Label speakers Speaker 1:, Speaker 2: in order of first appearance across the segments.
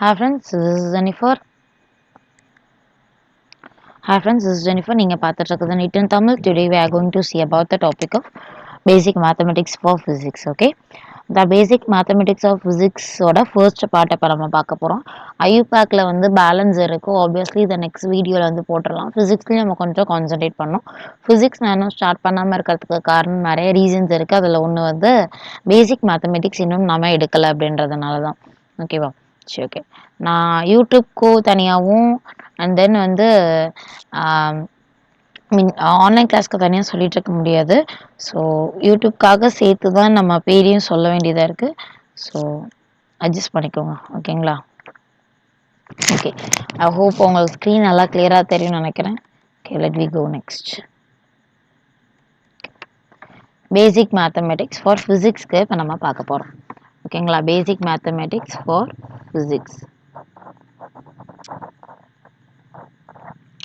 Speaker 1: Hi friends, this is Jennifer. நீங்கள் பார்த்துட்டு இருக்கிறது NEET in Tamil. Today we are going to see about the topic of basic mathematics for physics. Okay, the basic mathematics of physics ஓட first part இப்போ நம்ம பார்க்க போகிறோம். ஐயூபேக்கில் வந்து balance இருக்கும். ஆப்வியஸ்லி இதை நெக்ஸ்ட் வீடியோவில் வந்து போட்டுடலாம். ஃபிசிக்ஸ்லேயும் நம்ம கொஞ்சம் கான்சன்ட்ரேட் பண்ணோம். ஃபிசிக்ஸ் நான் இன்னும் ஸ்டார்ட் பண்ணாமல் இருக்கிறதுக்கு காரணம் நிறைய ரீசன்ஸ் இருக்குது. அதில் ஒன்று வந்து பேசிக் மேத்தமெட்டிக்ஸ் இன்னும் நம்ம எடுக்கலை அப்படின்றதுனால தான். ஓகேவா? சரி, ஓகே. நான் யூடியூப்க்கு தனியாகவும் அண்ட் தென் வந்து மீன் ஆன்லைன் கிளாஸ்க்கு தனியாக சொல்லிட்டு இருக்க முடியாது. ஸோ யூடியூப்காக சேர்த்து தான் நம்ம பேரையும் சொல்ல வேண்டியதாக இருக்குது. ஸோ அட்ஜஸ்ட் பண்ணிக்கோங்க, ஓகேங்களா? ஓகே, ஐ ஹோப் உங்களுக்கு ஸ்க்ரீன் நல்லா கிளியராக தெரியும்னு நினைக்கிறேன். Okay, let we go next. Basic mathematics for ஃபிசிக்ஸ்க்கு இப்போ நம்ம பார்க்க போகிறோம். ஓகேங்களா? Basic mathematics for physics.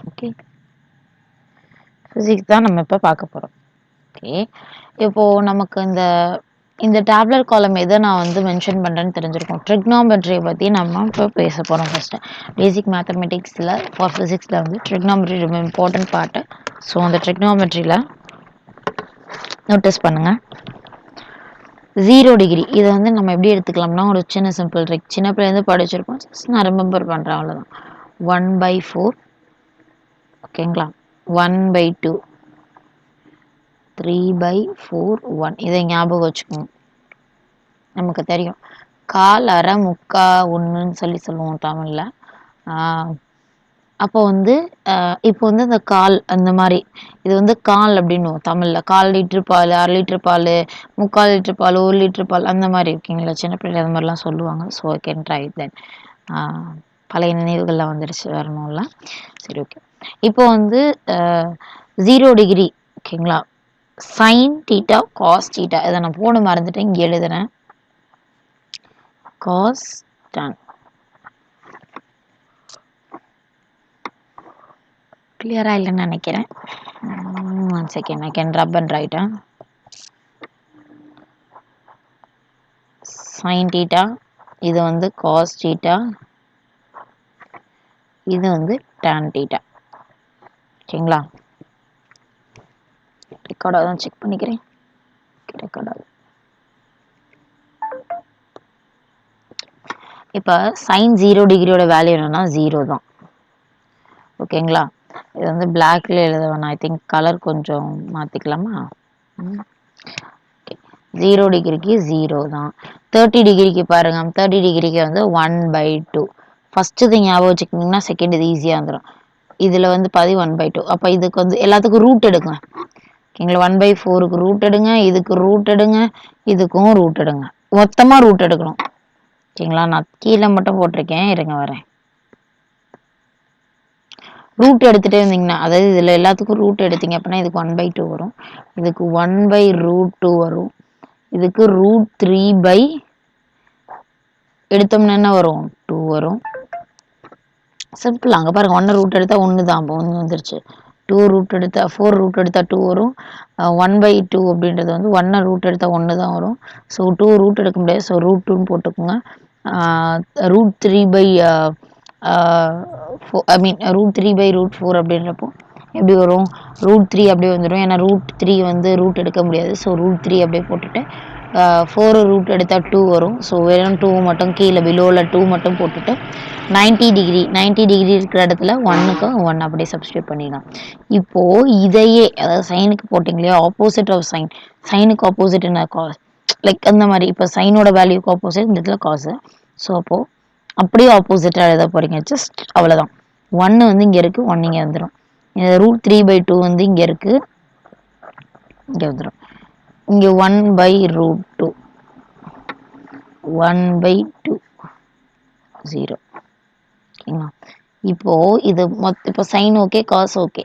Speaker 1: Okay, physics தான் நம்ம இப்போ பார்க்க போகிறோம். ஓகே, இப்போது நமக்கு இந்த டேப்லெட் காலம் எதை நான் வந்து மென்ஷன் பண்ணுறேன்னு தெரிஞ்சிருக்கோம். ட்ரிக்னாமெட்ரியை பற்றி நம்ம இப்போ பேச போகிறோம். ஃபஸ்ட்டு பேசிக் மேத்தமெட்டிக்ஸில் ஃபார் ஃபிசிக்ஸில் வந்து ட்ரிக்னாமெட்ரி ரொம்ப இம்பார்ட்டன்ட் பார்ட்டு. ஸோ அந்த ட்ரிக்னாமெட்ரியில் நோட்டீஸ் பண்ணுங்கள். 0 டிகிரி இதை வந்து நம்ம எப்படி எடுத்துக்கலாம்னா ஒரு சின்ன சிம்பிள் ட்ரிக், சின்ன பிள்ளைலேருந்து படிச்சிருப்போம். நான் ரிமெம்பர் பண்ணுறேன், அவ்வளோதான். 1/4, ஓகேங்களா? 1/2, 3/4, 1. இதை ஞாபகம் வச்சுக்கோங்க. நமக்கு தெரியும் கால், அரை, முக்கா, ஒன்றுன்னு சொல்லுவோம் தமிழில். அப்போ வந்து இப்போ வந்து இந்த கால் அந்த மாதிரி இது வந்து கால் அப்படின்னுவோம் தமிழில். 1/4 லிட்டரு பால், 1/2 லிட்டரு பால், 3/4 லிட்டரு பால், 1 லிட்டரு பால், அந்த மாதிரி இருக்கீங்களா? சின்ன பிள்ளை அது மாதிரிலாம் சொல்லுவாங்க. ஸோ ஐ கேன் ட்ரை தென். பழைய நினைவுகள்லாம் வந்துடுச்சு, வரணும்ல. சரி, ஓகே. இப்போ வந்து 0 டிகிரி, ஓகேங்களா? சைன் தீட்டா, காஸ் தீட்டா, இதை நான் போட மறந்துட்டேன், இங்கே எழுதுறேன். Cos tan. கிளியராக இல்லைன்னு நினைக்கிறேன். 1 second, I can rub and write. Sine theta, இது வந்து காஸ் தீட்டா, இது வந்து டான் தீட்டா. ஓகேங்களா? ரெக்கார்டாக தான் செக் பண்ணிக்கிறேன். ரெக்கார்டாக. இப்போ சைன் 0 டிகிரியோட வேல்யூ என்னன்னா 0 தான். ஓகேங்களா? இது வந்து பிளாக்ல எழுத வேணாம். ஐ திங்க் கலர் கொஞ்சம் மாற்றிக்கலாமா? 0 டிகிரிக்கு 0 தான். 30 டிகிரிக்கு பாருங்க, 30 டிகிரிக்கு வந்து 1/2. ஃபஸ்ட்டு இது ஞாபகம் வச்சுக்கிட்டிங்கன்னா செகண்ட் இது ஈஸியாக வந்துடும். இதில் வந்து 1/2. அப்போ இதுக்கு வந்து எல்லாத்துக்கும் ரூட் எடுங்க. ஓகேங்களா? 1/4க்கு ரூட் எடுங்க, இதுக்கு ரூட் எடுங்க, இதுக்கும் ரூட் எடுங்க. மொத்தமாக ரூட் எடுக்கணும். ஓகேங்களா? நான் கீழே மட்டும் போட்டிருக்கேன், இருங்க வரேன். ரூட் எடுத்துகிட்டே இருந்தீங்கன்னா, அதாவது இதில் எல்லாத்துக்கும் ரூட் எடுத்தீங்க அப்படின்னா இதுக்கு 1/2 வரும், இதுக்கு 1/√2 வரும், இதுக்கு √3 எடுத்தோம்னா என்ன வரும்? 2 வரும். சிம்பிள். அங்கே பாருங்கள், 1 ரூட் எடுத்தால் 1 தான், அப்போ 1 வந்துருச்சு. 2 ரூட் எடுத்தால் 4 ரூட் எடுத்தால் 2 வரும். 1/2 அப்படின்றது வந்து 1 ரூட் எடுத்தால் 1 தான் வரும். ஸோ 2 ரூட் எடுக்க முடியாது. ஸோ √2ன்னு போட்டுக்கோங்க. √3 ஐ மீன் √3/√4 அப்படின்றப்போ எப்படி வரும்? √3 அப்படியே வந்துடும். ஏன்னா √3 வந்து ரூட் எடுக்க முடியாது. ஸோ √3 அப்படியே போட்டுட்டு 4 ரூட் எடுத்தால் 2 வரும். ஸோ வெறும் 2 மட்டும் கீழே பிலோவில் 2 மட்டும் போட்டுட்டு 90 டிகிரி இருக்கிற இடத்துல 1க்கு 1 அப்படியே சப்ஸ்டியூட் பண்ணிடலாம். இப்போது இதையே, அதாவது சைனுக்கு போட்டிங்க இல்லையா, ஆப்போசிட் ஆஃப் சைன், சைனுக்கு ஆப்போசிட் என்ன? காஸ். லைக் அந்த மாதிரி இப்போ சைனோட வேல்யூக்கு ஆப்போசிட் இந்த இடத்துல காசு. ஸோ அப்போது அப்படியே ஆப்போசிட்டாக எழுத போகிறீங்க. ஜஸ்ட் அவ்வளோதான். 1 வந்து இங்கே இருக்குது, 1 இங்கே வந்துடும். √3/2 வந்து இங்கே இருக்குது, இங்கே வந்துடும். இங்கே 1/√2, 1/2, 0. ஓகேங்களா? இப்போது இது இப்போ சைன் ஓகே, காசு ஓகே.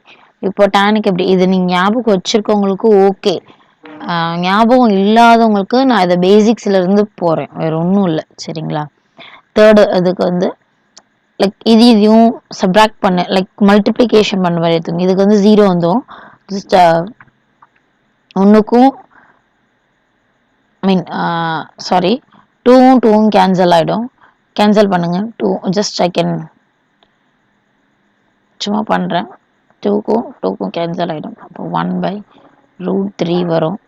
Speaker 1: இப்போ டேனுக்கு எப்படி? இது நீங்கள் ஞாபகம் வச்சுருக்கவங்களுக்கு ஓகே. ஞாபகம் இல்லாதவங்களுக்கு நான் இதை பேசிக்ஸ்லேருந்து போகிறேன், வேறு ஒன்றும் இல்லை. சரிங்களா? தேர்டு இதுக்கு வந்து லைக் இதையும் சப்ராக்ட் பண்ண, லைக் மல்டிப்ளிகேஷன் பண்ண மாதிரி எடுத்துங்க. இதுக்கு வந்து 0 வந்துடும். ஜஸ்ட் 1க்கும் ஐ மீன் சாரி 2ம் 2ம் கேன்சல் ஆகிடும். கேன்சல் பண்ணுங்க. 2 ஜஸ்ட் செகண்ட் சும்மா பண்ணுறேன். 2க்கும் கேன்சல் ஆகிடும். அப்போ 1/√3 வரும்.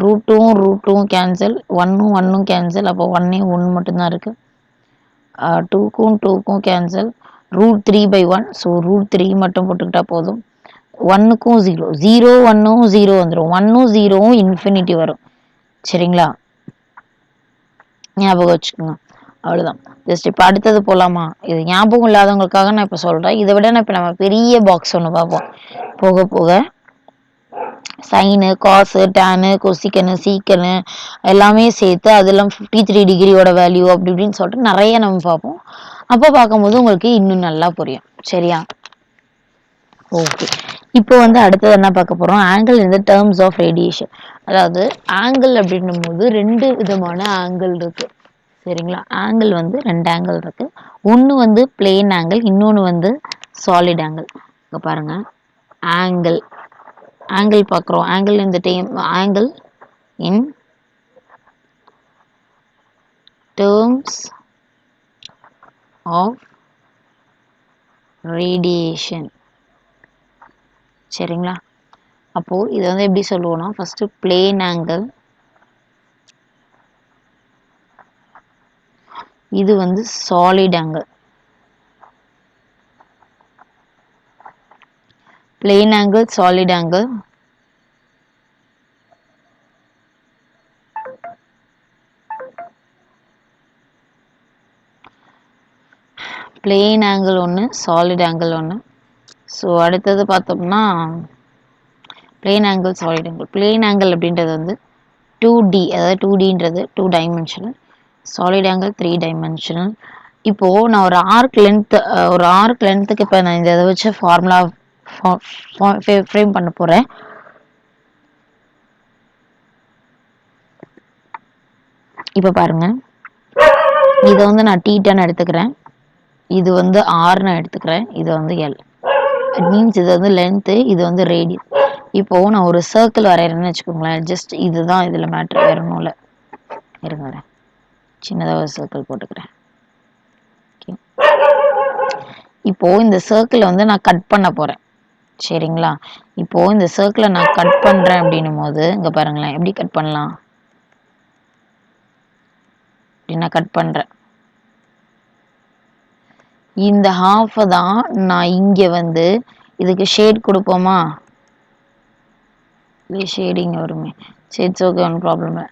Speaker 1: ரூட் டூவும் கேன்சல், 1ம் கேன்சல். அப்போ 1 மட்டும்தான் இருக்குது. 2க்கும் கேன்சல். √3/1. ஸோ √3 மட்டும் போட்டுக்கிட்டா போதும். 1க்கும் 0, 0 1ம் 0 வந்துடும். 1ம் 0வும் இன்ஃபினிட்டி வரும். சரிங்களா, ஞாபகம் வச்சுக்கோங்க. அவ்வளோதான். ஜஸ்ட் இப்போ அடுத்தது போகலாமா? இது ஞாபகம் இல்லாதவங்களுக்காக நான் இப்போ சொல்கிறேன். இதை விட நான் இப்போ நம்ம பெரிய பாக்ஸ் ஒன்று பார்ப்போம். போக போக சைனு, காசு, டேனு, கொசிக்கனு, சீக்கனு எல்லாமே சேர்த்து அதெல்லாம் 53 டிகிரியோட வேல்யூ அப்படி இப்படின்னு சொல்லிட்டு நிறைய நம்ம பார்ப்போம். அப்போ பார்க்கும்போது உங்களுக்கு இன்னும் நல்லா புரியும். சரியா? ஓகே. இப்போ வந்து அடுத்தது என்ன பார்க்க போகிறோம்? Angle in the terms of radiation. அதாவது ஆங்கிள் அப்படின்னும் போது 2 விதமான ஆங்கிள் இருக்கு. சரிங்களா, ஆங்கிள் வந்து 2 ஆங்கிள் இருக்கு. ஒன்று வந்து பிளேன் ஆங்கிள், இன்னொன்று வந்து சாலிட் ஆங்கிள். இங்கே பாருங்க, ஆங்கிள் பார்க்குறோம். Angle in the angle in terms of radiation. சரிங்களா, அப்போ இதை வந்து எப்படி சொல்லுவோம்னா, ஃபர்ஸ்ட் பிளேன் ஆங்கிள், இது வந்து solid angle. Plane angle, solid angle. Plane angle ஒன்று, சாலிட் ஆங்கிள் ஒன்று. ஸோ அடுத்தது பார்த்தோம்னா plane angle, solid angle. Plane angle அப்படின்றது வந்து 2D, அதாவது 2Dன்றது 2 டைமென்ஷனல். Solid angle 3 dimensional. இப்போது நான் ஒரு ஆர்க் லென்த்துக்கு இப்போ நான் இதை வச்சு ஃபார்முலா ஃப்ரேம் பண்ண போகிறேன். இப்போ பாருங்க, இதை வந்து நான் டீட்டான்னு எடுத்துக்கிறேன், இது வந்து ஆர்னு எடுத்துக்கிறேன், இது வந்து எல். இட் மீன்ஸ் இது வந்து லென்த்து, இது வந்து ரேடியஸ். இப்போது நான் ஒரு சர்க்கிள் வரைகிறேன்னு வச்சுக்கோங்களேன். ஜஸ்ட் இதுதான் இதில் மேட்ரு, வரணும் இல்லை. இருங்க வரேன், சின்னதாக ஒரு சர்க்கிள் போட்டுக்கிறேன். ஓகே, இப்போது இந்த சர்க்கிளை வந்து நான் கட் பண்ண போகிறேன். சரிங்களா, இப்போது இந்த சர்க்கிளை நான் கட் பண்ணுறேன் அப்படின்னும் போது இங்கே பாருங்களேன், எப்படி கட் பண்ணலாம். இப்படி நான் கட் பண்ணுறேன். இந்த ஹாஃபை தான் நான் இங்கே வந்து இதுக்கு ஷேட் கொடுப்போமா, ஷேடிங் வருமே. ஷேட்ஸ் ஓகே, ஒன்றும் ப்ராப்ளம் இல்லை.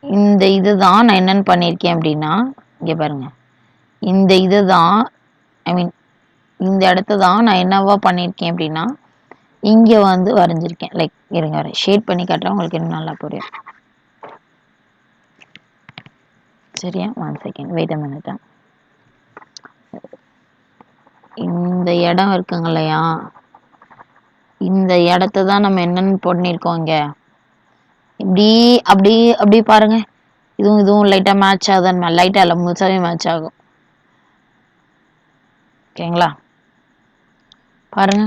Speaker 1: இந்த இது தான் நான் என்னென்னு பண்ணியிருக்கேன் அப்படின்னா, இங்கே பாருங்கள், இந்த இது தான், ஐ மீன் இந்த இடத்த தான் நான் என்னவா பண்ணியிருக்கேன் அப்படின்னா இங்கே வந்து வரைஞ்சிருக்கேன். லைக் இருங்க வரேன், ஷேட் பண்ணி காட்டுறேன், உங்களுக்கு இன்னும் நல்லா புரியும். சரியா, 1 செகண்ட், வெயிட் அ மினிட். இந்த இடம் இருக்குங்க இல்லையா, இந்த இடத்த தான் நம்ம என்னன்னு பண்ணியிருக்கோம் இங்கே. இப்படி அப்படி அப்படி பாருங்க, இதுவும் லைட்டாக மேட்ச் ஆகுதுன்னு, லைட்டாக இல்லை, முழுசாவே மேட்ச் ஆகும். ஓகேங்களா, பாருங்க.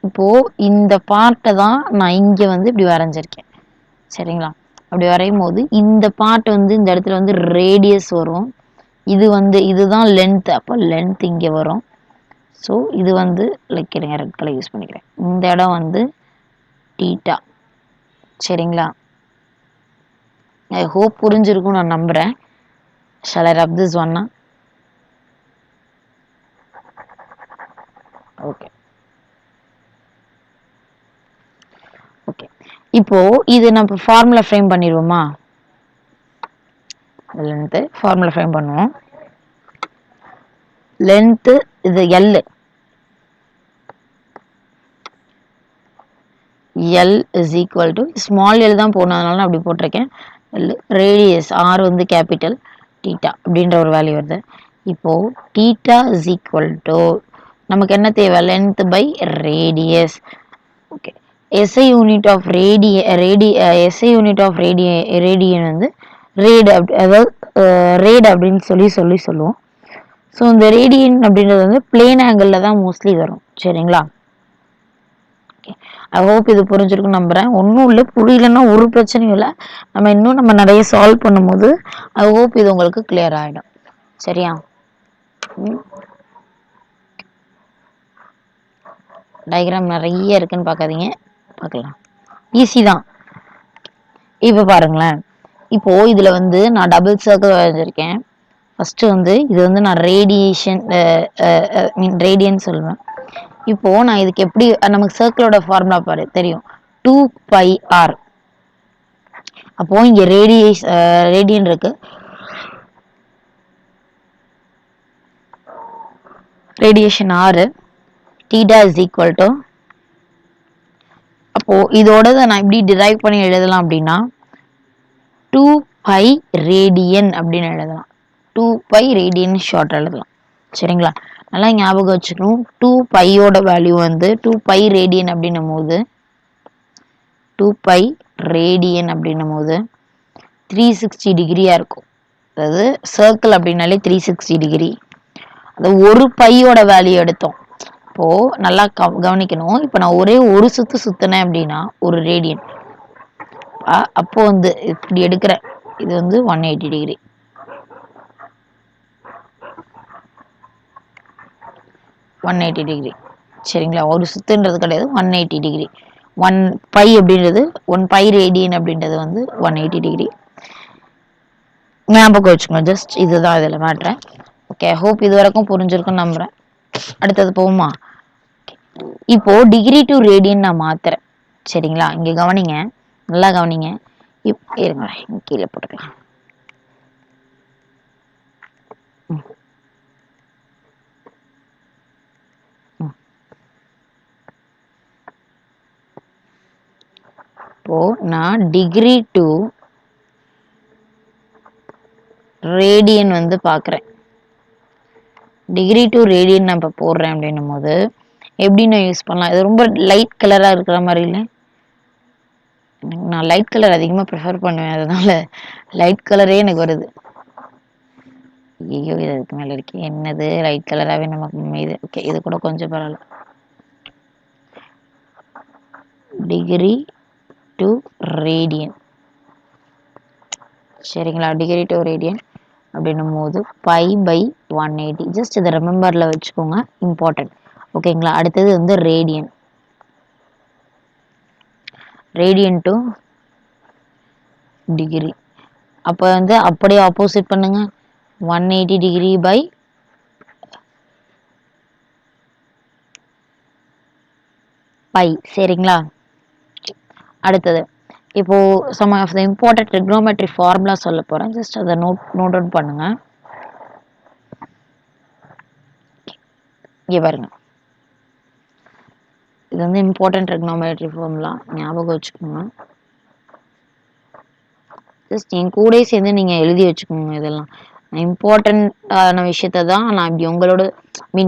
Speaker 1: இப்போது இந்த பார்ட்டை தான் நான் இங்கே வந்து இப்படி வரைஞ்சிருக்கேன். சரிங்களா, அப்படி வரையும் போது இந்த பார்ட் வந்து இந்த இடத்துல வந்து ரேடியஸ் வரும். இது வந்து இதுதான் லென்த், அப்போ லென்த் இங்கே வரும். ஸோ இது வந்து லைக் ரெட் கலர் யூஸ் பண்ணிக்கிறேன். இந்த இடம் வந்து டீட்டா. சரிங்களா, ஐ ஹோப் புரிஞ்சிருக்கும் நான் நம்புகிறேன். ஷால் ஐ ரப் திஸ் ஒன்னா? Okay okay. இப்போ இது நம்ம ஃபார்முலா ஃப்ரேம் பண்ணிடுவோமா? லென்த்து ஃபார்முலா ஃப்ரேம் பண்ணுவோம். லென்த்து இது L, L is equal to small L தான் போடணும், அதனால நான் அப்படி போட்டிருக்கேன். எல் ரேடியஸ், ஆர் வந்து கேபிட்டல், டீட்டா அப்படின்ற ஒரு வேல்யூ வருது. இப்போது டீட்டா இஸ் ஈக்குவல் டு நமக்கு என்ன தேவை, length by radius. Okay, SI unit of SI unit of radian வந்து ரேட், அதாவது ரேட் அப்படின்னு சொல்லுவோம். ஸோ இந்த ரேடியன் அப்படின்றது வந்து பிளேன் ஆங்கிளில் தான் மோஸ்ட்லி வரும். சரிங்களா, ஐ ஹோப் இது புரிஞ்சிருக்குன்னு நம்புறேன். ஒன்றும் இல்லை, புரியலன்னா ஒரு பிரச்சனையும் இல்லை. நம்ம நிறைய சால்வ் பண்ணும்போது ஐ ஹோப் இது உங்களுக்கு கிளியர் ஆகிடும். சரியா? டயக்ராம் நிறைய இருக்குன்னு பார்க்காதீங்க, பார்க்கலாம். ஈஸி தான். இப்போ பாருங்களேன், இப்போ இதில் வந்து நான் டபுள் சர்க்கிள் வரைஞ்சிருக்கேன். ஃபஸ்ட்டு வந்து இது வந்து நான் ரேடியன் சொல்லுவேன். இப்போ நான் இதுக்கு எப்படி, நமக்கு சர்க்கிளோட ஃபார்முலா பாரு தெரியும், 2πr. அப்போ இங்க ரேடியன் இருக்கு, radiation r, theta is equal to, அப்போ இதோட நான் எப்படி டிரைவ் பண்ணி எழுதலாம் அப்படின்னா 2π ரேடியன் அப்படின்னு எழுதலாம். 2π ரேடியன் ஷார்ட் எழுதலாம். சரிங்களா? நல்லா ஞாபகம் வச்சுக்கணும். 2πயோட வேல்யூ வந்து 2π ரேடியன் அப்படின்னும் போது 2π ரேடியன் அப்படின்னும் போது 360 டிகிரியா இருக்கும். அதாவது சர்க்கிள் அப்படின்னாலே 360 டிகிரி. அது ஒரு பையோட வேல்யூ எடுத்தோம். இப்போ நல்லா கவனிக்கணும். இப்போ நான் ஒரே ஒரு சுத்தினேன் அப்படின்னா ஒரு ரேடியன். அப்போ வந்து இப்படி எடுக்கிறேன், இது வந்து 180 டிகிரி. சரிங்களா? ஒரு சுத்துன்றது கிடையாது, 180 டிகிரி. 1π அப்படின்றது 1π ரேடியன் அப்படின்றது வந்து 180 டிகிரி. ஞாபகம் வச்சுக்கோங்க. ஜஸ்ட் இதுதான் இதில் மேட்ரு. ஓகே, ஹோப் இது வரைக்கும் புரிஞ்சிருக்குன்னு நம்புறேன். அடுத்தது போகுமா? இப்போ டிகிரி டு ரேடியன் நான் மாத்துறேன். சரிங்களா? இங்க கவனிங்க, நல்லா கவனிங்க. இருங்க, கீழே போட்டுக்கலாம். இப்போ நான் டிகிரி டு ரேடியன் வந்து பார்க்குறேன். டிகிரி டு ரேடியன் நான் இப்போ போடுறேன் அப்படின்னும் போது எப்படி நான் யூஸ் பண்ணலாம்? இது ரொம்ப லைட் கலராக இருக்கிற மாதிரி இல்லை? நான் லைட் கலர் அதிகமாக ப்ரிஃபர் பண்ணுவேன், அதனால லைட் கலரே எனக்கு வருது. ஐயோ, இது அதுக்கு மேலே இருக்கு. என்னது லைட் கலராகவே நமக்கு இது. ஓகே, இது கூட கொஞ்சம் பரவாயில்ல. Degree to radian. சரிங்களா? டிகிரி டு ரேடியன் அப்படின்னும் போது π/180. ஜஸ்ட் இதை ரிமெம்பரில் வச்சுக்கோங்க, இம்பார்ட்டன்ட். ஓகேங்களா? அடுத்தது வந்து ரேடியன். Radian to degree. அப்போ வந்து அப்படியே ஆப்போசிட் பண்ணுங்க, 180 டிகிரி பை பை. சரிங்களா? அடுத்தது இப்போ sum of the important trigonometry formula சொல்ல போறேன். ஜஸ்ட் அதை நோட் டவுன் பண்ணுங்க. இங்கே பாருங்க, இது வந்து இம்பார்ட்டன்ட் ட்ரிக்னோமெட்ரி ஃபார்முலா, ஞாபகம் வச்சுக்கோங்க. ஜஸ்ட் என் கூட சேர்ந்து நீங்க எழுதி வச்சுக்கோங்க. இதெல்லாம் இம்பார்ட்டன்டான விஷயத்த தான் நான் இப்படி உங்களோட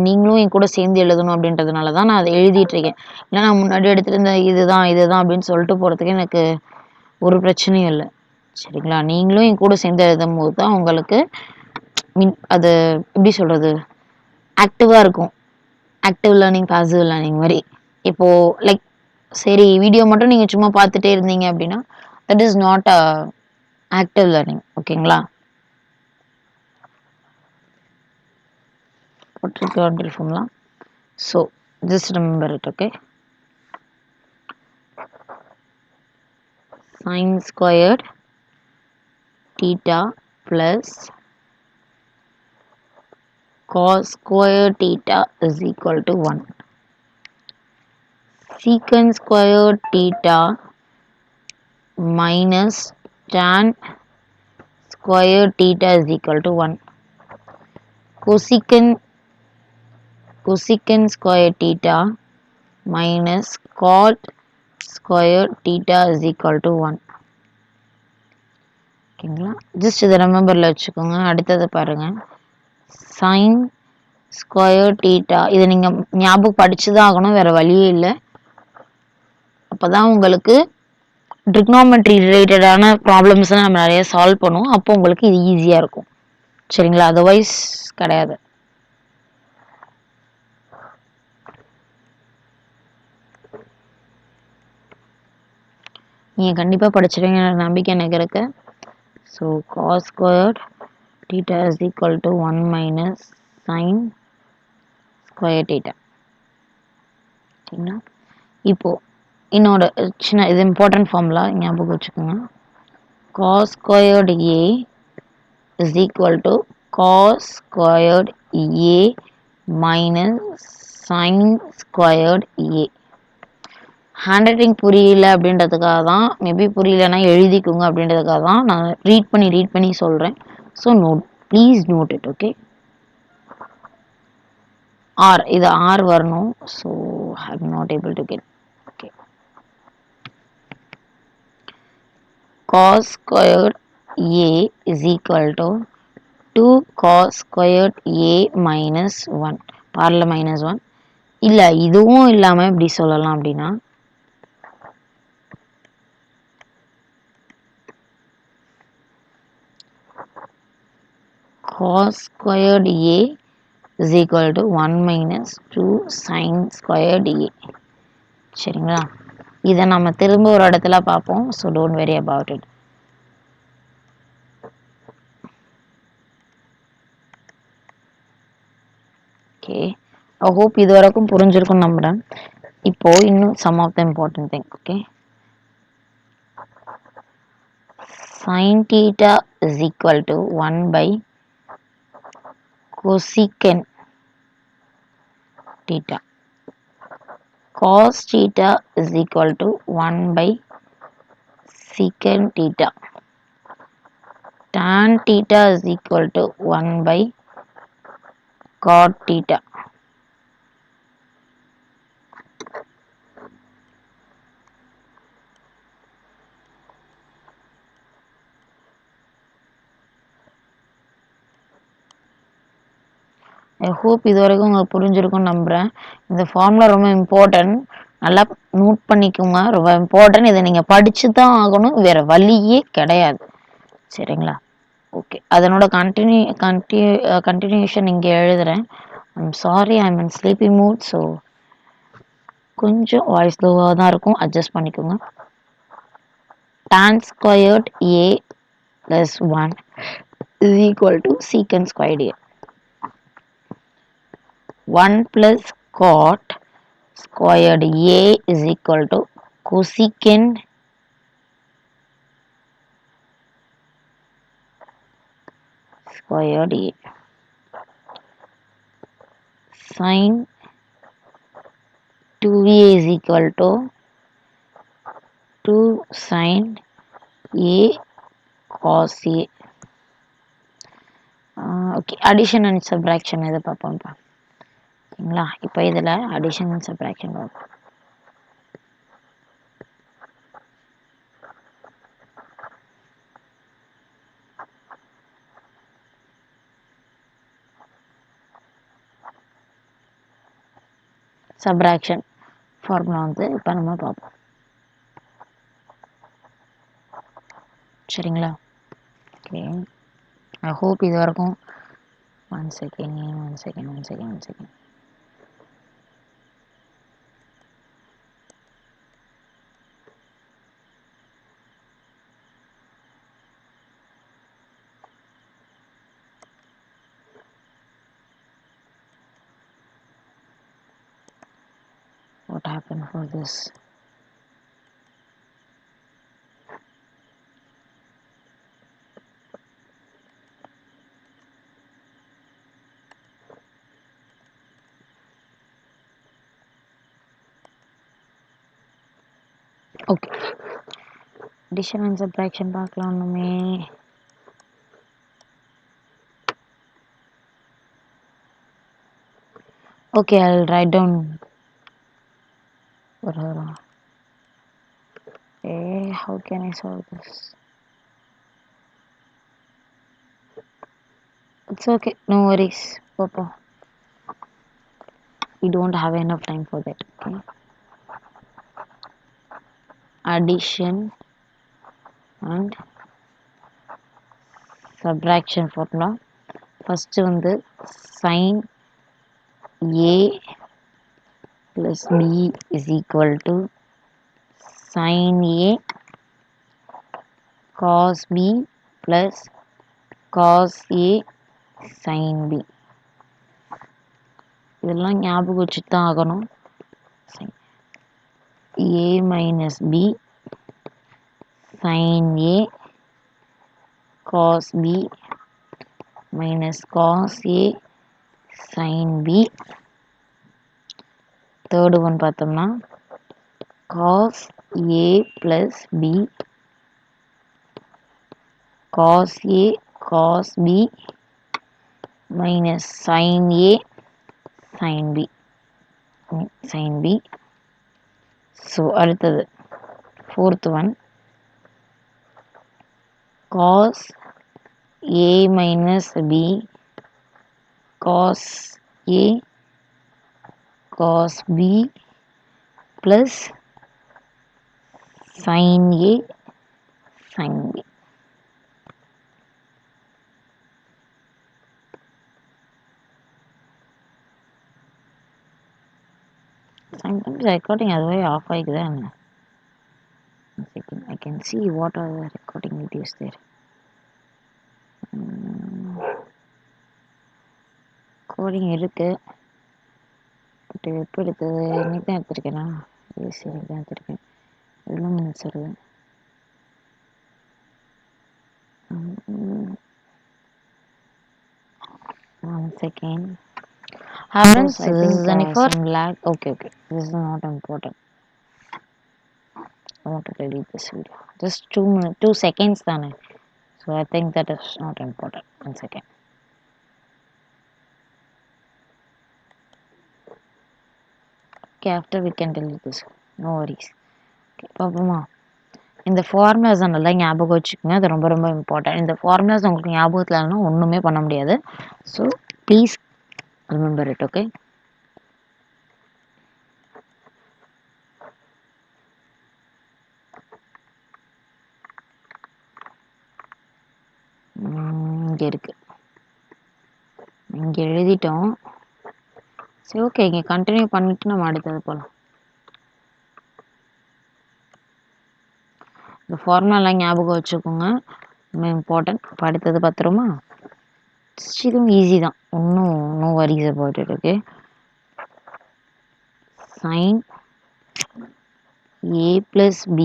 Speaker 1: நீங்களும் என் கூட சேர்ந்து எழுதணும் அப்படின்றதுனால தான் நான் அதை எழுதிட்டு இருக்கேன். ஏன்னா நான் முன்னாடி எடுத்துருந்த இதுதான் அப்படின்னு சொல்லிட்டு போறதுக்கு எனக்கு ஒரு பிரச்சனையும் இல்லை. சரிங்களா? நீங்களும் என் கூட சேர்ந்து எழுதும் போது தான் உங்களுக்கு அது எப்படி சொல்றது, ஆக்டிவா இருக்கும். ஆக்டிவ் லேர்னிங், பாசிவ் லேர்னிங் மாதிரி. இப்போ லைக் சரி, வீடியோ மட்டும் நீங்க சும்மா பார்த்துட்டே இருந்தீங்க அப்படின்னா that is not active learning. ஓகேங்களா? formula. So just remember it. Okay, sin squared theta plus cos squared theta is equal to 1. Secant squared theta minus tan squared theta is equal to 1. Cosecant squared theta minus cot squared theta is equal to 1. ஓகேங்களா? Just இதை ரிமெம்பரில் வச்சுக்கோங்க. அடுத்தது பாருங்க, sine square theta. இதை நீங்கள் ஞாபகம் படிச்சு தான் ஆகணும், வேற வழியே இல்லை. அப்போதான் உங்களுக்கு ட்ரிக்னோமெட்ரி ரிலேட்டடான ப்ராப்ளம்ஸ் நம்ம நிறைய சால்வ் பண்ணுவோம். அப்போ உங்களுக்கு இது ஈஸியாக இருக்கும். சரிங்களா? அதர்வைஸ் கிடையாது. நீங்கள் கண்டிப்பாக படிச்சிருவீங்கன்ற நம்பிக்கை எனக்கு இருக்கு. So cos squared theta is equal to 1 minus sine square theta. சரிங்களா? இப்போது இன்னொரு சின்ன இது இம்பார்ட்டன்ட் ஃபார்முலா ஞாபகம் வச்சுக்கோங்க. Cos squared A is equal to cos squared A minus sin squared A. Hand writing புரியல அப்படின்றதுக்காக தான், மேபி புரியலன்னா எழுதிக்கோங்க அப்படின்றதுக்காக தான் நான் ரீட் பண்ணி சொல்கிறேன். So note, please note it. Okay, R இது ஆர் வரணும். So I am not able to get. Okay, cos squared A is equal to 2 cos squared A minus 1. பார்ல மைனஸ் 1 இல்லை, இதுவும் இல்லாமல் இப்படி சொல்லலாம் அப்படின்னா cos squared A is equal to 1 minus 2 sin squared A. சரிங்களா? இதை நம்ம திரும்ப ஒரு இடத்துல பார்ப்போம். So don't worry about it. Okay, I hope இது வரைக்கும் புரிஞ்சிருக்கும்னு நம்புகிறேன். இப்போ இன்னும் some of the important thing. Okay, sin theta is equal to 1 by cosecant theta. Cos theta is equal to 1 by secant theta. Tan theta is equal to 1 by cot theta. I hope இது வரைக்கும் உங்களுக்கு புரிஞ்சிருக்கும்னு நம்புகிறேன். இந்த formula ரொம்ப important, நல்லா note பண்ணிக்கோங்க. ரொம்ப இம்பார்ட்டன்ட், இதை நீங்கள் படித்து தான் ஆகணும், வேறு வழியே கிடையாது. சரிங்களா? ஓகே, அதனோட கண்டினியூஷன் இங்கே எழுதுகிறேன். I'm sorry, I'm in sleepy mood. So கொஞ்சம் வாய்ஸ் லோவாக தான் இருக்கும், அட்ஜஸ்ட் பண்ணிக்கோங்க. tan squared A plus 1 is equal to secant squared A. 1 plus cot squared A is equal to cosecant squared A. Sin 2A is equal to 2 sin A cos A. Okay, addition and subtraction இதை பார்ப்போம்ப்பா. சரிங்களா? இப்போ இதில் addition and subtraction பார்ப்போம். Subtraction formula வந்து இப்போ நம்ம பார்ப்போம். சரிங்களா? ஓகே, ஐ ஹோப் இது வரைக்கும் one second. What happened for this? Okay, addition and subtraction பார்க்கலாம். ஒன்றுமே okay, I'll write down. How can I solve this? It's okay, no worries, Papa. We don't have enough time for that. Okay, addition and subtraction formula. First வந்து sin A plus B is equal to sin A cos b plus cos a sin b. இதெல்லாம் ஞாபகம் வச்சுட்டு தான் ஆகணும். a minus b sin a cos b minus cos a sin b. Third one பார்த்தோம்னா cos a plus b cos a cos b minus sin a sin b sin b. So அடுத்தது fourth one cos a minus b cos a cos b plus sin a sin b. Sometimes recording அதுவே of ஆகிக்குதா என்ன? Second, I can see what are the recording videos there. Recording இருக்கு, but எப்போ எடுத்தது? இன்னைக்கு தான் எடுத்திருக்கேனா? S, இன்னைக்கு தான் எடுத்திருக்கேன். எவ்வளோ மினிட்ஸ் வருது? One second. Friends, this is Jennifer. Lag. Okay. This is not important. I want to delete this video. Just 2 seconds தானே. So I think that is not important. 1 second. Okay, after we can delete this. No worries. Okay, பாப்போமா? இந்த formulas நல்லா ஞாபகம் வச்சுக்கோங்க. அது ரொம்ப ரொம்ப important. இந்த ஃபார்முலாஸ் உங்களுக்கு ஞாபகத்தில் இல்லைன்னா ஒன்றுமே பண்ண முடியாது. So please remember it. Okay, இங்கே இருக்கு, இங்கே எழுதிட்டோம். சரி, ஓகே, இங்கே கண்டினியூ பண்ணிட்டு நம்ம அடுத்தது போகலாம். இந்த ஃபார்முலாலாம் ஞாபகம் வச்சுக்கோங்க, ரொம்ப இம்பார்ட்டன்ட். இப்போ அடுத்தது பார்த்துருமா? இதுவும் ஈஸி தான், ஒன்றும் no worries about it. Okay, sin a plus b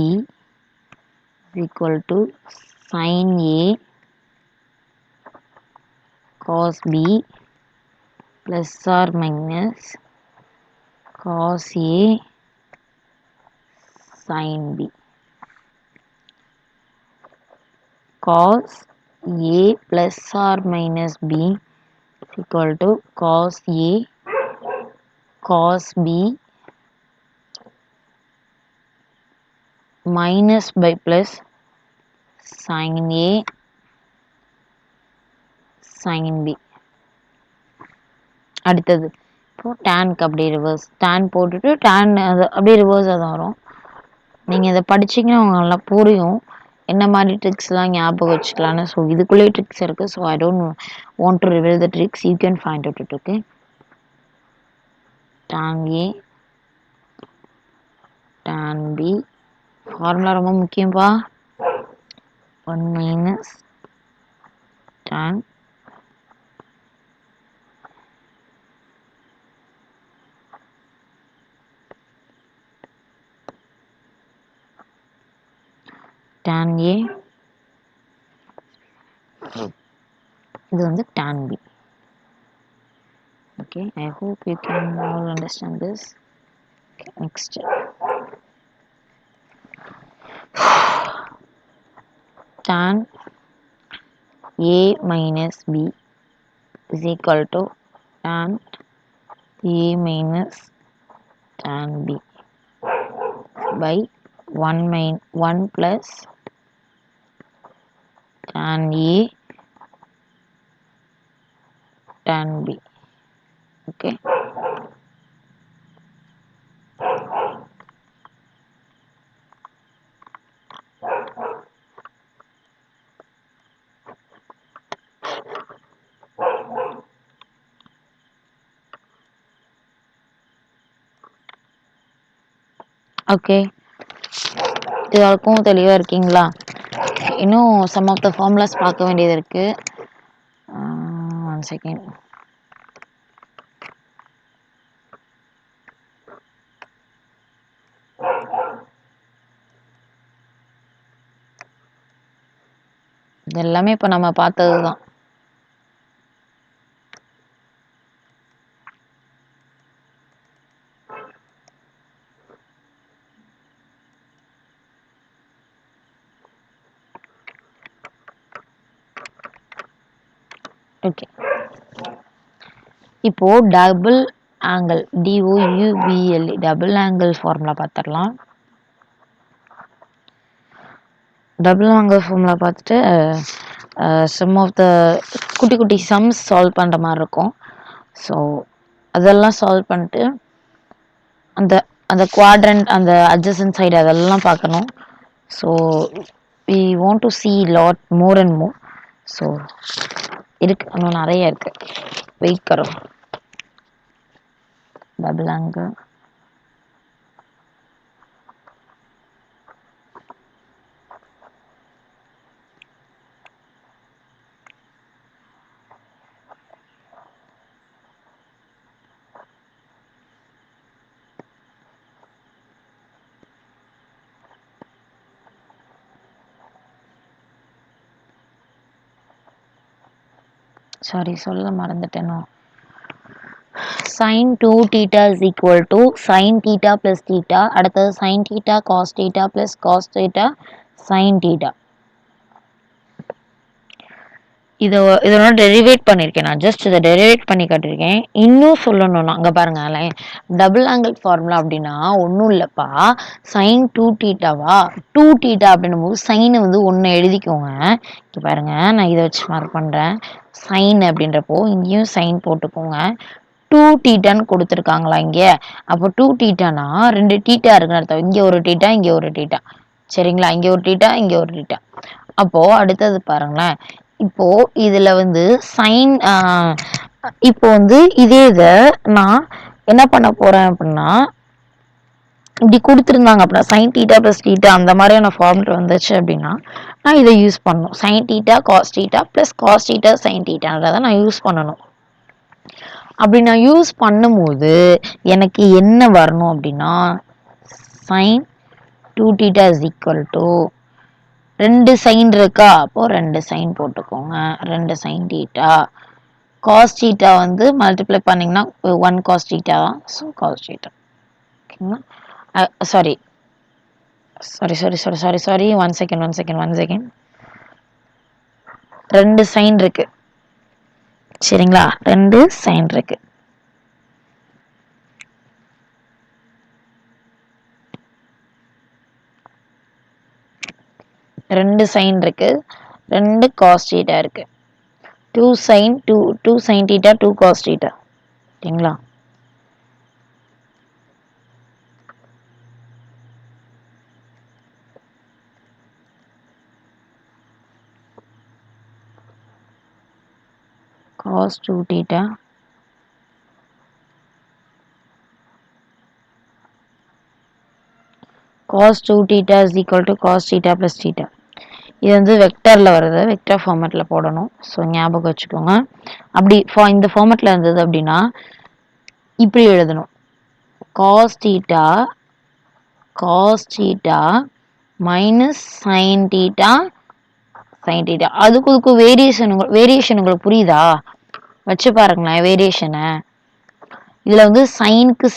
Speaker 1: is equal to sin a cos b plus or minus cos a sin b. Cos a plus or minus b is equal to cos a cos b minus by plus sin a sin b. அடுத்தது இப்போ டேனுக்கு அப்படியே reverse, tan போட்டுட்டு tan அது அப்படியே ரிவர்ஸாக தான் வரும். நீங்கள் இதை படிச்சிங்கன்னா உங்களுக்கு நல்லா புரியும் என்ன மாதிரி ட்ரிக்ஸ்லாம் ஞாபகம் வச்சுக்கலான்னு. ஸோ இதுக்குள்ளேயே ட்ரிக்ஸ் இருக்குது. So I don't want to reveal the tricks, you can find out it. Okay, tan a tan b formula ரொம்ப முக்கியம்ப்பா. 1 minus tan tan a, இது வந்து tan b. Okay, I hope you can all understand this. Okay, next tan a minus b is equal to tan a minus tan b by 1 plus tan a tan b. Okay, okay, இது வரைக்கும் தெளிவாக இருக்கீங்களா? இன்னும் some of the formulas பார்க்க வேண்டியது இருக்குது. 1 second. இது எல்லாமே இப்போ நம்ம பார்த்தது தான். ஓகே, இப்போ double angle DOUBLE double angle formula பார்த்துடலாம். டபுள் ஆங்கிள் ஃபார்முலா பார்த்துட்டு சம் ஆஃப் த குட்டி குட்டி சம்ஸ் சால்வ் பண்ணுற மாதிரி இருக்கும். ஸோ அதெல்லாம் சால்வ் பண்ணிட்டு அந்த அந்த குவாட்ரண்ட் அந்த அட்ஜசன்ட் சைடு அதெல்லாம் பார்க்கணும். So we want to see lot more and more. So இருக்கு, இன்னும் நிறைய இருக்கு. வெயிட் கரோ डबल एंगल சாரி சொல்ல மறந்துட்டேனோ. sin 2 theta is equal to sin theta plus theta. அடுத்தது sin theta cos theta plus cos theta sin theta. இதோட derivate பண்ணியிருக்கேன். நான் ஜஸ்ட் இதை டெரிவேட் பண்ணி காட்டியிருக்கேன். இன்னும் சொல்லணும்னா அங்கே பாருங்களேன், டபுள் ஆங்கிள் ஃபார்முலா அப்படின்னா ஒன்றும் இல்லைப்பா, சைன் 2 தீட்டாவா 2 தீட்டா அப்படின்னும் போது சைனை வந்து ஒன்று எழுதிக்கோங்க. இங்கே பாருங்க, நான் இதை வச்சு மார்க் பண்ணுறேன். சைன் அப்படின்றப்போ இங்கேயும் சைன் போட்டுக்கோங்க. 2 தீட்டான்னு கொடுத்துருக்காங்களா இங்கே? அப்போ 2 தீட்டானா 2 தீட்டா இருக்குன்னு அர்த்தம். இங்கே ஒரு தீட்டா, இங்கே ஒரு தீட்டா, சரிங்களா? இங்கே ஒரு தீட்டா, இங்கே ஒரு தீட்டா. அப்போ அடுத்தது பாருங்களேன், இப்போ இதுல வந்து சைன் இப்போ வந்து இதே இதை நான் என்ன பண்ண போறேன் அப்படின்னா, இப்படி கொடுத்துருந்தாங்க அப்படின்னா சைன் தீட்டா பிளஸ் தீட்டா அந்த மாதிரியான ஃபார்முலா வந்துச்சு அப்படின்னா நான் இதை யூஸ் பண்ணணும். Sine theta cos theta plus cos theta sine தீட்டான்றதை நான் யூஸ் பண்ணணும். அப்படி நான் யூஸ் பண்ணும்போது எனக்கு என்ன வரணும் அப்படின்னா, sine 2 theta is equal to 2 sine இருக்கா, அப்போ 2 சைன் போட்டுக்கோங்க. 2 சைன் தீட்டா காஸ் தீட்டா வந்து மல்டிப்ளை பண்ணிங்கன்னா 1 காஸ் தீட்டா தான். So cos theta. ஓகேங்களா? Sorry 1 second. 2 சைன் இருக்கு, சரிங்களா? 2 சைன் இருக்கு. ரெண்டு சைன் இருக்கு, 2 காஸ் தீட்டா இருக்கு. 2 sine 2 sine theta 2 cos theta, ஓகேங்களா? cos 2 theta cos 2 theta is equal to cos theta plus theta. இது வந்து வெக்டர்ல வருது, வெக்டர் ஃபார்மேட்ல போடணும். ஸோ ஞாபகம் வச்சுக்கோங்க. அப்படி இந்த ஃபார்மேட்ல இருந்தது அப்படின்னா இப்படி எழுதணும், cos theta minus sin theta sin theta. அதுக்கு வேரியேஷன் உங்களுக்கு புரியுதா? வச்சு பாருங்களேன் வேரியேஷனை. இதுல வந்து சைனுக்கு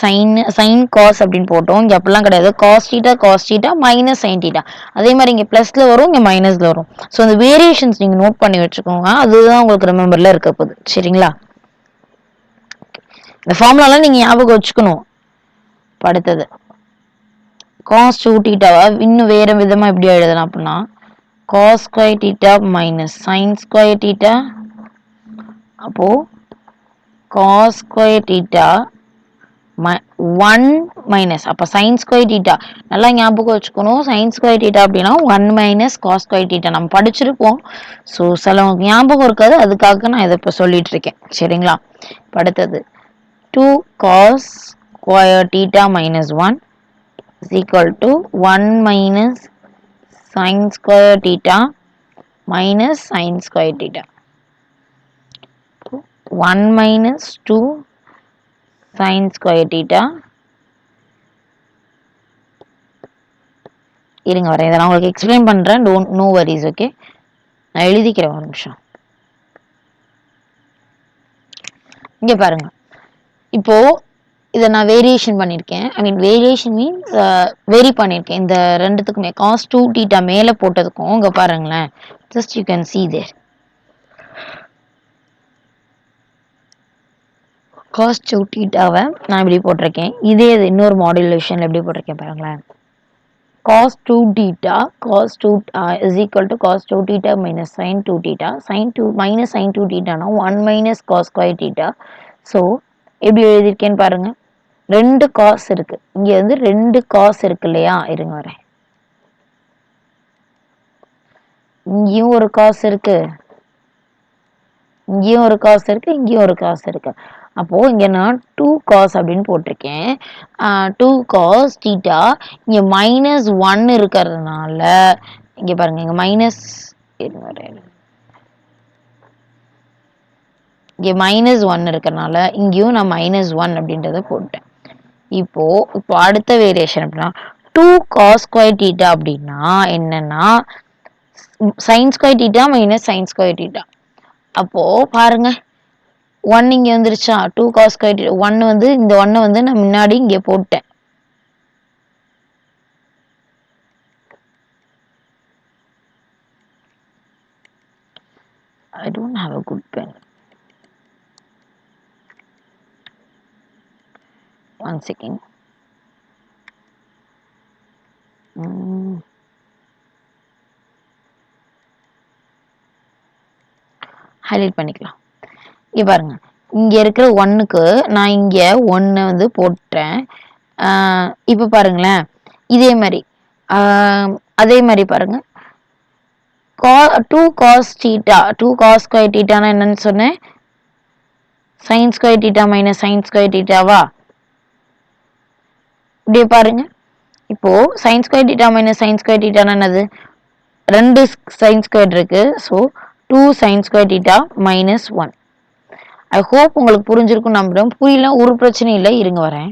Speaker 1: சைன் காஸ் அப்படின்னு போட்டோம். இங்க அப்படிலாம் கிடையாது. Cos theta minus sine theta. அதே மாதிரி இங்க பிளஸ்ல வரும், இங்க மைனஸ்ல வரும். ஸோ அந்த வேரியேஷன்ஸ் நீங்க நோட் பண்ணி வச்சுக்கோங்க. அதுதான் உங்களுக்கு ரிமெம்பர்ல இருக்க போகுது, சரிங்களா? இந்த ஃபார்முலாலாம் நீங்க ஞாபகம் வச்சுக்கணும். அடுத்தது காஸ் 2 தீட்டாவா இன்னும் வேற விதமா எப்படி எழுதலாம் அப்படின்னா, cos square theta minus sine square theta, அப்போ cos square theta 1 minus அப்ப sin square theta நல்லா ஞாபகம் வச்சுக்கணும். sin square theta அப்படின்னா 1 minus cos square theta நம்ம படிச்சிருப்போம். ஸோ சில ஞாபகம் இருக்காது, அதுக்காக நான் இதை இப்போ சொல்லிட்டு இருக்கேன், சரிங்களா? அடுத்தது 2 cos square theta minus 1 is equal to 1 minus sin square theta minus sin square theta. 1 minus 2 sin square theta. இருங்க வரேன், இதை நான் உங்களுக்கு எக்ஸ்பிளைன் பண்ணுறேன். Don't know worries. ஓகே, நான் எழுதிக்கிறேன் ஒரு நிமிஷம். இங்கே பாருங்க, இப்போ இதை நான் வேரியேஷன் பண்ணியிருக்கேன். ஐ மீன் வேரியேஷன் மீன்ஸ் வேரி பண்ணியிருக்கேன். இந்த ரெண்டுத்துக்குமே cos 2 theta மேலே போட்டதுக்கும் இங்கே பாருங்களேன், just you can see there. cos 2 thetaவை நான் இப்படி போட்டிருக்கேன். இதே இது இன்னொரு மாடுலேஷன் எப்படி போட்டிருக்கேன் பாருங்களேன். cos 2 theta cos 2 is equal to cos 2 theta minus sin 2 theta. sin 2 minus sin 2 theta னா 1 minus cos square theta. So எப்படி எழுதியிருக்கேன்னு பாருங்க, ரெண்டு cos இருக்கு. இங்க வந்து ரெண்டு cos இருக்கு இல்லையா, இருங்க வரேன். இங்கேயும் ஒரு cos இருக்கு, இங்கேயும் ஒரு cos இருக்கு, இங்கேயும் ஒரு cos இருக்கு. அப்போ இங்க நான் 2 cos அப்படின்னு போட்டிருக்கேன். 2 cos theta. இங்க மைனஸ் 1 இருக்கிறதுனால இங்க பாருங்க, இங்க மைனஸ் இங்க மைனஸ் 1 இருக்கிறதுனால இங்கேயும் நான் மைனஸ் 1 அப்படின்றத போட்டேன். இப்போ அடுத்த வேரியேஷன் அப்படின்னா 2 cos square theta அப்படின்னா என்னன்னா sin square theta minus sin square theta. அப்போ பாருங்க, 1 இங்க வந்துருச்சா, 2 cos square theta. 1 வந்து இந்த 1 வந்து நான் முன்னாடி இங்க போட்டேன். I don't have a good pen. One second. Highlight பண்ணிக்கலாம். இங்க பாருங்க, இங்க இருக்கிற 1க்கு நான் இங்க 1 வந்து போட்டேன். இப்ப பாருங்களேன், இதே மாதிரி அதே மாதிரி பாருங்க, 2 cos theta 2 cos square theta னா என்னன்னு சொன்னேன், sin square theta minus sin square theta வா. இப்படியே பாருங்க, இப்போ sin square theta minus sin square theta னா என்னது, ரெண்டு sin square இருக்கு. So 2 sin square theta minus 1. ஐ ஹோப் உங்களுக்கு புரிஞ்சிருக்கும் நம்புறேன். புரியல ஒரு பிரச்சனை இல்லை, இருங்க வரேன்.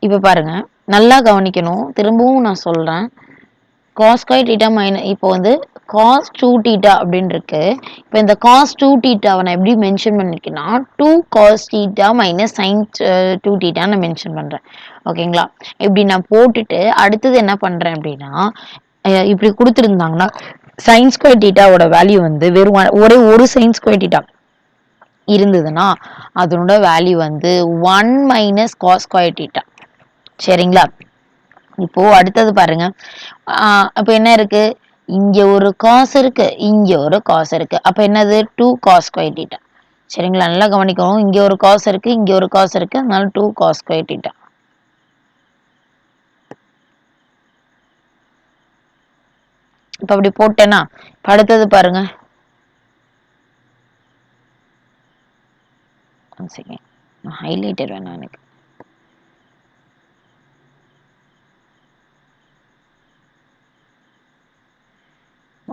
Speaker 1: இப்ப பாருங்க, நல்லா கவனிக்கணும், திரும்பவும் நான் சொல்றேன். cos square theta மைனஸ் இப்போ வந்து cos 2 theta அப்படின்னு இருக்கு. இப்போ இந்த cos 2 thetaவை நான் எப்படி மென்ஷன் பண்ணிருக்கேன்னா 2 cos theta minus sin 2 theta நான் மென்ஷன் பண்றேன். ஓகேங்களா, இப்படி நான் போட்டுட்டு அடுத்தது என்ன பண்றேன் அப்படின்னா, இப்படி கொடுத்துருந்தாங்கன்னா sin square thetaவோட வேல்யூ வந்து வெறும் ஒரே ஒரு sin square theta இருந்ததுன்னா அதனோட வேல்யூ வந்து 1 minus cos square theta. சரிங்களா, இப்போ அடுத்தது பாருங்க, அப்ப என்ன இருக்கு, இங்க ஒரு cos இருக்கு, இங்க ஒரு cos இருக்கு. அப்ப என்னது 2 cos square theta. சரிங்களா, நல்லா கவனிக்கணும், இங்க ஒரு cos இருக்கு, இங்க ஒரு cos இருக்கு, அதனால 2 cos square theta. இப்ப அப்படி போட்டேன்னா அடுத்தது பாருங்க, ஹைலைட்டர் வேணாம் எனக்கு.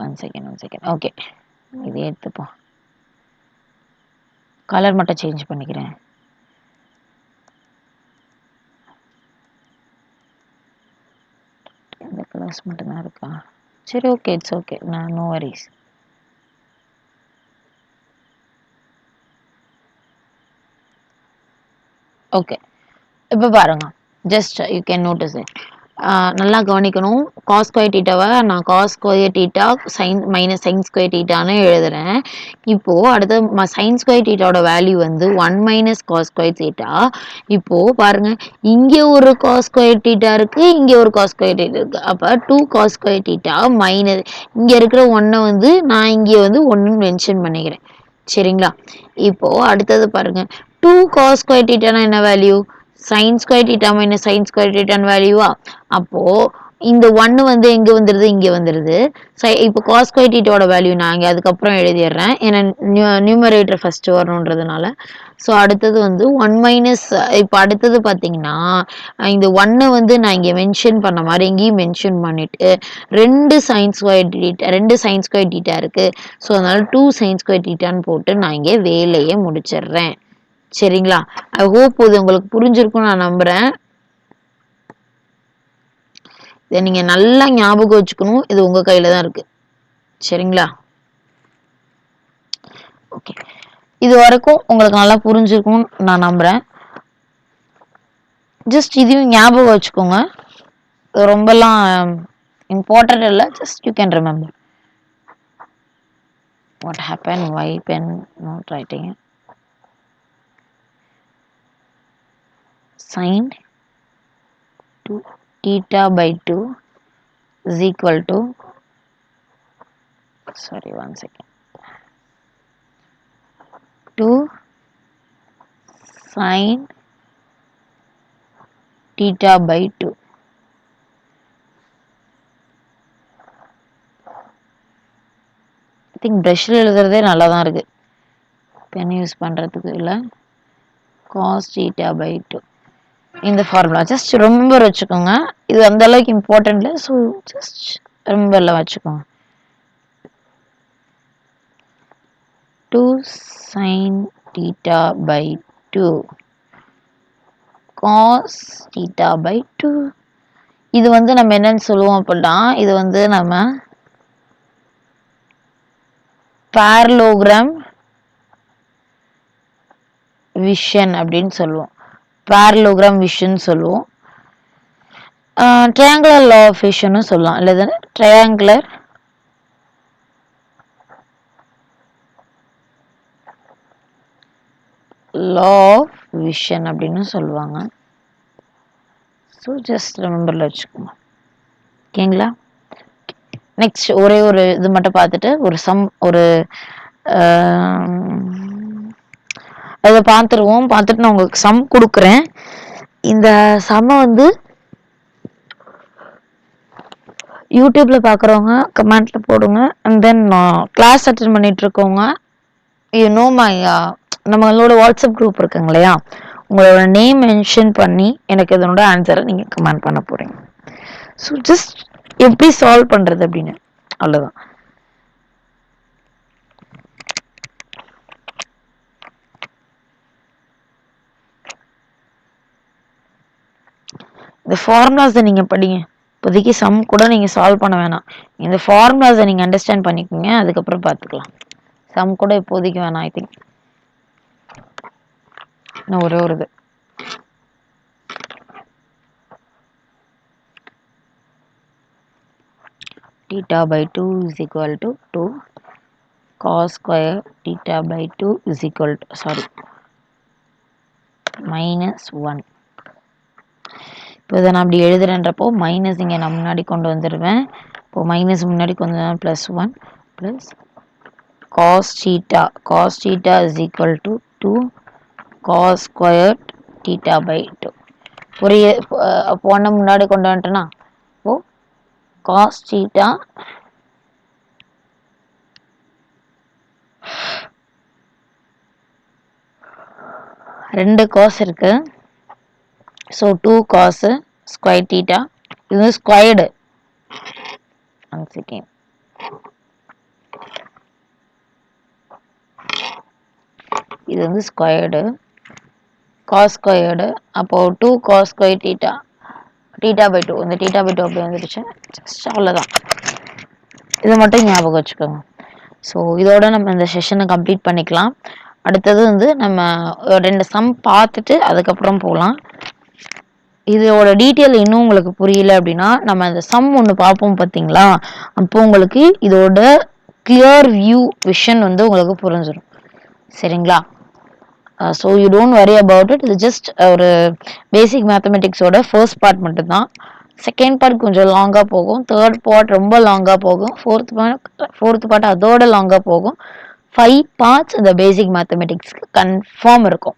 Speaker 1: One second. ஓகே, இதே எடுத்துப்போம், கலர் மட்டும் சேஞ்ச் பண்ணிக்கிறேன். இந்த கலர்ஸ் மட்டும் தான் இருக்கா, சரி ஓகே, இட்ஸ் ஓகே, நான் நோ வரிஸ். ஓகே, இப்போ பாருங்க, just you can notice it. நல்லா கவனிக்கணும், cos square thetaவை நான் cos square theta sin minus sin square thetaன்னு எழுதுறேன். இப்போ அடுத்து sin square thetaவோட வேல்யூ வந்து 1 minus cos square theta. இப்போ பாருங்க, இங்க ஒரு cos square theta இருக்கு, இங்க ஒரு cos square theta இருக்கு. அப்ப 2 cos square theta மைனஸ் இங்க இருக்கிற 1 வந்து நான் இங்க வந்து 1 மென்ஷன் பண்ணிக்கிறேன். சரிங்களா, இப்போ அடுத்தது பாருங்க, 2 cos square theta என்ன value, sin square theta minus sin square theta வேல்யூவா. அப்போ இந்த 1 வந்து எங்க வந்துருது? இங்க வந்துருது. இப்போ காஸ் ஸ்கொயர் தீட்டாவோட வேல்யூ நான் இங்க அதுக்கப்புறம் எழுதிடுறேன். ஏன்னா நியூமரேட்டர் ஃபர்ஸ்ட் வரணுன்றதுனால. ஸோ அடுத்தது வந்து 1 மைனஸ் இப்போ அடுத்தது பார்த்தீங்கன்னா, இந்த 1 வந்து நான் இங்க மென்ஷன் பண்ண மாரி இங்கேயும் மென்ஷன் பண்ணிட்டு 2 sign square theta 2 sign square theta இருக்கு. ஸோ அதனால 2 சைன் ஸ்கொயர் தீட்டான்னு போட்டு நான் இங்க வேலையை முடிச்சிடுறேன். சரிங்களா? ஐ ஹோப் இது உங்களுக்கு புரிஞ்சிருக்கும்னு நான் நம்புறேன். இதை நீங்க நல்லா ஞாபகம் வச்சுக்கணும். இது உங்க கையில தான் இருக்கு. சரிங்களா? ஓகே. இது வரைக்கும் உங்களுக்கு நல்லா புரிஞ்சிருக்கும்னு நான் நம்புறேன். ஜஸ்ட் இதையும் ஞாபகம் வச்சுக்கோங்க. ரொம்பலாம் இம்பார்ட்டன்ட் இல்லை. Just you can remember. What happened? Why pen not writing it? Sin 2 theta by 2 is equal to, sorry, 1 second, 2 sin theta by 2. I think ப்ரஷ்ல எழுதுறதே நல்லா தான் இருக்கு. பென் யூஸ் பண்றதுக்கு இல்லை. cos theta by 2 இந்த ஃபார்முலா ஜஸ்ட் ரிமெம்பர் வச்சுக்கோங்க. இது அந்த அளவுக்கு இம்பார்ட்டன்ட் இல்லை. ஸோ ஜஸ்ட் ரிமெம்பர்ல வச்சுக்கோங்க. 2 sin theta by 2 cos theta by 2. இது வந்து நம்ம என்னன்னு சொல்லுவோம் அப்படின்னா, இது வந்து நம்ம parallelogram vision அப்படின்னு சொல்லுவோம். parallelogram vision சொல்லுவோம். triangular law of vision சொல்லலாம். இல்ல triangular law of vision அப்படின்னு சொல்லுவாங்க. ஸோ ஜஸ்ட் ரிமெம்பர்ல வச்சுக்கோங்க. ஓகேங்களா? நெக்ஸ்ட் ஒரே ஒரு இது மட்டும் பார்த்துட்டு ஒரு சம் ஒரு அதை பார்த்துருவோம். பார்த்துட்டு நான் உங்களுக்கு சம் கொடுக்குறேன். இந்த சம்மை வந்து யூடியூப்ல பார்க்குறவங்க கமெண்ட்ல போடுங்க. அண்ட் தென் கிளாஸ் அட்டென்ட் பண்ணிட்டு இருக்கவங்க மை நம்மளோட வாட்ஸ்அப் குரூப் இருக்குங்க இல்லையா, உங்களோட நேம் மென்ஷன் பண்ணி எனக்கு இதனோட ஆன்சரை நீங்கள் கமெண்ட் பண்ண போறீங்க. ஸோ ஜஸ்ட் எப்படி சால்வ் பண்றது அப்படின்னு அவ்வளோதான். இந்த ஃபார்முலாஸை நீங்கள் படிங்க. இப்போதைக்கு சம் கூட நீங்கள் சால்வ் பண்ண வேணாம். இந்த ஃபார்முலாஸை நீங்கள் அண்டர்ஸ்டாண்ட் பண்ணிக்கோங்க. அதுக்கப்புறம் பார்த்துக்கலாம். சம் கூட இப்போதைக்கு வேணாம். ஐ திங்க் இன்னும் ஒரே ஒரு இது theta by 2 is equal to 2 cos square theta by 2 is equal to, sorry, minus 1. இப்போ இதை நான் அப்படி எழுதுறேன்றப்போ மைனஸ் இங்கே நான் முன்னாடி கொண்டு வந்துடுவேன். இப்போ மைனஸ் முன்னாடி கொண்டு வந்தால் plus 1 plus cos theta is equal to 2 cos squared theta by 2. புரிய அப்போ ஒன்று முன்னாடி கொண்டு வந்துட்டேன்னா இப்போ cos theta ரெண்டு காஸ் இருக்கு. ஸோ 2 cos ஸ்கொயர் தீட்டா, இது வந்து ஸ்கொயர்டு. இது வந்து ஸ்கொயர்டு காஸ் ஸ்கொயர்டு. அப்போ 2 cos square theta theta by 2, இந்த தீட்டா பை 2 அப்படி வந்துடுச்சு. ஜஸ்ட் அவ்வளோதான். இதை மட்டும் ஞாபகம் வச்சுக்கோங்க. ஸோ இதோட நம்ம இந்த செஷனை கம்ப்ளீட் பண்ணிக்கலாம். அடுத்தது வந்து நம்ம ரெண்டு சம் பார்த்துட்டு அதுக்கப்புறம் போகலாம். இதோட டீட்டெயில் இன்னும் உங்களுக்கு புரியல அப்படின்னா நம்ம அந்த சம் ஒன்று பார்ப்போம் பார்த்தீங்களா, அப்போ உங்களுக்கு இதோட கிளியர் வியூ விஷன் வந்து உங்களுக்கு புரிஞ்சிடும். சரிங்களா? So you don't worry about it. இது ஜஸ்ட் ஒரு பேசிக் மேத்தமெட்டிக்ஸோட ஃபர்ஸ்ட் பார்ட் மட்டும்தான். செகண்ட் பார்ட் கொஞ்சம் லாங்காக போகும். தேர்ட் பார்ட் ரொம்ப லாங்காக போகும். ஃபோர்த் பார்ட் அதோட லாங்காக போகும். 5 பார்ட்ஸ் இந்த பேசிக் மேத்தமெட்டிக்ஸ்க்கு கன்ஃபார்ம் இருக்கும்.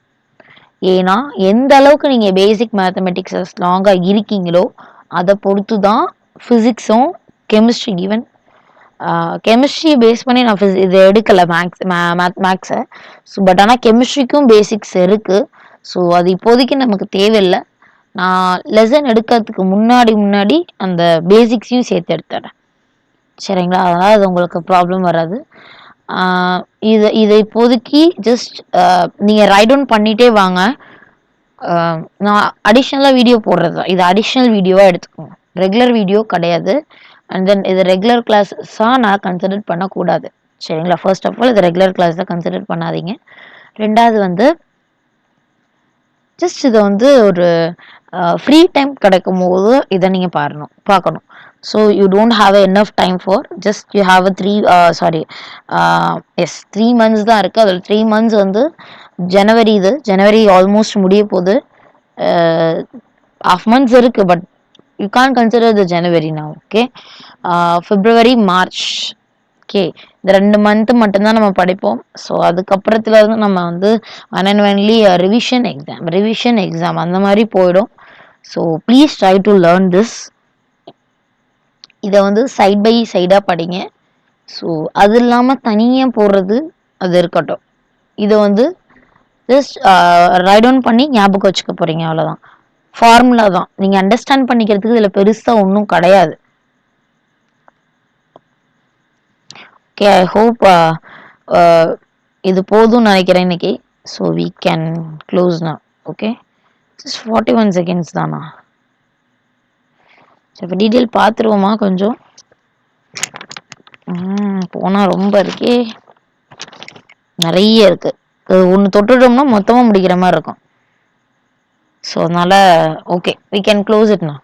Speaker 1: ஏன்னா எந்த அளவுக்கு நீங்கள் பேசிக் மேத்தமெட்டிக்ஸ் லாங்காக இருக்கீங்களோ அதை பொறுத்து தான் ஃபிசிக்ஸும் கெமிஸ்ட்ரி ஈவன் கெமிஸ்ட்ரி பேஸ் பண்ணி நான் இது எடுக்கலை மேக்ஸை. ஸோ பட் ஆனால் கெமிஸ்ட்ரிக்கும் பேசிக்ஸ் இருக்குது. ஸோ அது இப்போதைக்கு நமக்கு தேவையில்லை. நான் லெசன் எடுக்கிறதுக்கு முன்னாடி அந்த பேசிக்ஸையும் சேர்த்து எடுத்துறேன். சரிங்களா? அதனால் அது உங்களுக்கு ப்ராப்ளம் வராது. இதை இப்போதைக்கு ஜஸ்ட் நீங்கள் ரைட் டவுன் பண்ணிகிட்டே வாங்க. நான் அடிஷ்னலாக வீடியோ போடுறது தான். இது அடிஷ்னல் வீடியோவாக எடுத்துக்கோங்க, ரெகுலர் வீடியோ கிடையாது. அண்ட் தென் இது ரெகுலர் கிளாஸஸாக நான் கன்சிடர் பண்ணக்கூடாது. சரிங்களா? ஃபர்ஸ்ட் ஆஃப் ஆல் இது ரெகுலர் கிளாஸ் தான் கன்சிடர் பண்ணாதீங்க. ரெண்டாவது வந்து ஜஸ்ட் இதை வந்து ஒரு ஃப்ரீ டைம் கிடைக்கும் போது இதை நீங்கள் பார்க்கணும். So you don't have enough time for just you have a 3 months தான் இருக்குது. அதில் 3 months வந்து ஜனவரி ஆல்மோஸ்ட் முடிய போகுது. half months இருக்குது, but you can consider the January நான். ஓகே, பிப்ரவரி மார்ச், ஓகே, இந்த 2 month மட்டும்தான் நம்ம படிப்போம். ஸோ அதுக்கப்புறத்துல இருந்து நம்ம வந்து ஒன்லி ரிவிஷன் எக்ஸாம் அந்த மாதிரி போயிடும். So please try to learn this. இதை வந்து சைட் பை சைடாக படிங்க. ஸோ அது இல்லாமல் தனியாக போடுறது அது இருக்கட்டும். இதை வந்து ஜஸ்ட் ரைட் டவுன் பண்ணி ஞாபகம் வச்சுக்க போகிறீங்க, அவ்வளோதான். ஃபார்முலா தான், நீங்கள் அண்டர்ஸ்டாண்ட் பண்ணிக்கிறதுக்கு இதில் பெருசாக ஒன்றும் கிடையாது. ஓகே, ஐ ஹோப் இது போதும்னு நினைக்கிறேன் இன்னைக்கு. So we can close now. Okay, just 41 seconds தானா? சரி, இப்போ டீட்டெயில் பார்த்துருவோமா? கொஞ்சம் போனால் ரொம்ப இருக்கே, நிறைய இருக்குது. ஒன்று தொட்டுட்டோம்னா மொத்தமாக முடிக்கிற மாதிரி இருக்கும். ஸோ அதனால் okay, we can close it now.